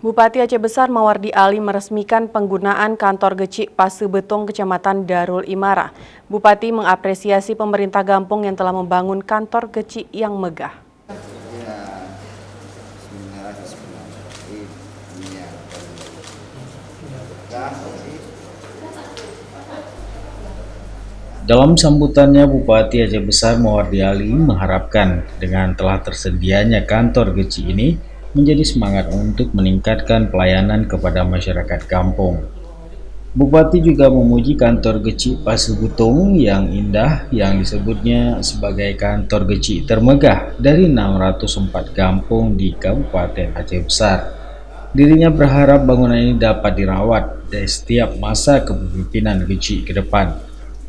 Bupati Aceh Besar Mawardi Ali meresmikan penggunaan kantor Gecik Paseubetung Kecamatan Darul Imara. Bupati mengapresiasi pemerintah Gampong yang telah membangun kantor Gecik yang megah. Dalam sambutannya, Bupati Aceh Besar Mawardi Ali mengharapkan dengan telah tersedianya kantor Gecik ini menjadi semangat untuk meningkatkan pelayanan kepada masyarakat kampung. Bupati juga memuji kantor Gecik Paseubetung yang indah yang disebutnya sebagai kantor Gecik termegah dari 604 kampung di Kabupaten Aceh Besar. Dirinya berharap bangunan ini dapat dirawat dari setiap masa kepemimpinan Gecik ke depan.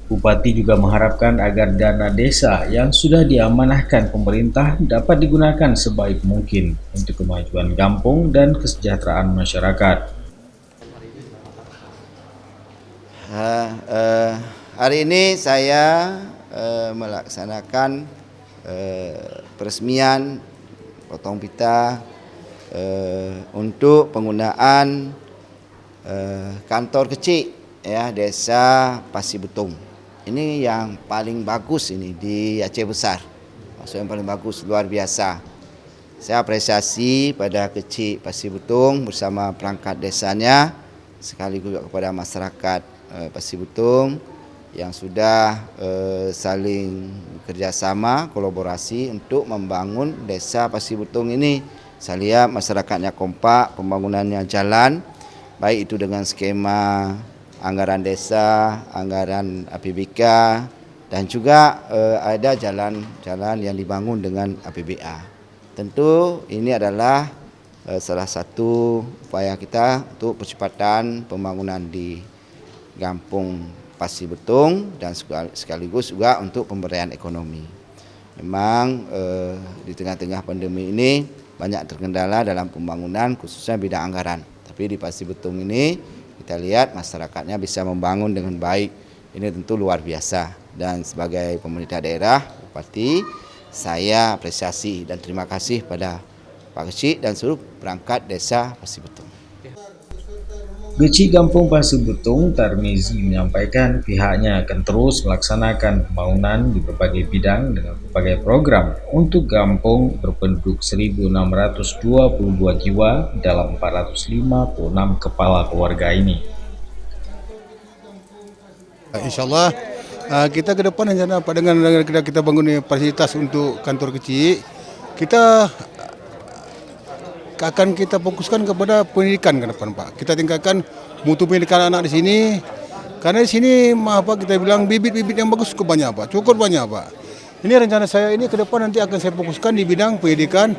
Bupati juga mengharapkan agar dana desa yang sudah diamanahkan pemerintah dapat digunakan sebaik mungkin untuk kemajuan kampung dan kesejahteraan masyarakat. Hari ini saya melaksanakan peresmian potong pita untuk penggunaan kantor kecil ya Desa Paseubetung. Ini yang paling bagus ini di Aceh Besar. Maksudnya yang paling bagus, luar biasa. Saya apresiasi pada Gecik Paseubetung bersama perangkat desanya sekaligus juga kepada masyarakat Paseubetung yang sudah saling bekerjasama, kolaborasi untuk membangun Desa Paseubetung ini. Saya lihat masyarakatnya kompak, pembangunannya jalan, baik itu dengan skema anggaran desa, anggaran APBK, dan juga ada jalan-jalan yang dibangun dengan APBA. Tentu ini adalah salah satu upaya kita untuk percepatan pembangunan di Kampung Paseubetung dan sekaligus juga untuk pemberdayaan ekonomi. Memang di tengah-tengah pandemi ini banyak terkendala dalam pembangunan khususnya bidang anggaran. Tapi di Paseubetung ini kita lihat masyarakatnya bisa membangun dengan baik. Ini tentu luar biasa. Dan sebagai pemerintah daerah, Bupati, saya apresiasi dan terima kasih pada Pak Gecik dan seluruh perangkat desa Paseubetung. Gecik Kampung Paseubetung Tarmizi menyampaikan pihaknya akan terus melaksanakan pembangunan di berbagai bidang dengan berbagai program untuk kampung berpenduduk 1.622 jiwa dalam 456 kepala keluarga ini. Insyaallah kita ke depan rencana Pak dengan kita bangun fasilitas untuk kantor kecil, kita akan kita fokuskan kepada pendidikan ke depan Pak. Kita tingkatkan mutu pendidikan anak di sini. Karena di sini kita bilang bibit-bibit yang bagus cukup banyak Pak. Cukup banyak Pak. Ini rencana saya ini ke depan nanti akan saya fokuskan di bidang pendidikan,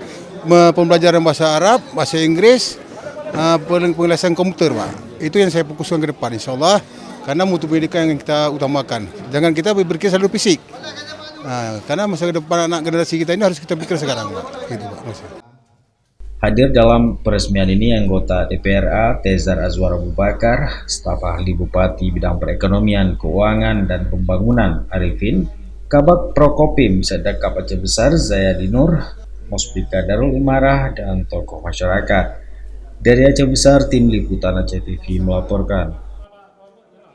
pembelajaran bahasa Arab, bahasa Inggris, penjelasan komputer Pak. Itu yang saya fokuskan ke depan insyaallah. Karena mutu pendidikan yang kita utamakan. Jangan kita berpikir selalu fisik. Karena masa depan anak generasi kita ini harus kita pikir sekarang Pak. Gitu Pak. Hadir dalam peresmian ini anggota DPRA Tezar Azwar Abu Bakar, staf ahli Bupati bidang perekonomian, keuangan, dan pembangunan Arifin, Kabak Prokopim Sedekap Aceh Besar Zayadi Nur, Muspika Darul Imarah, dan tokoh masyarakat. Dari Aceh Besar, Tim Liputan Aceh TV melaporkan.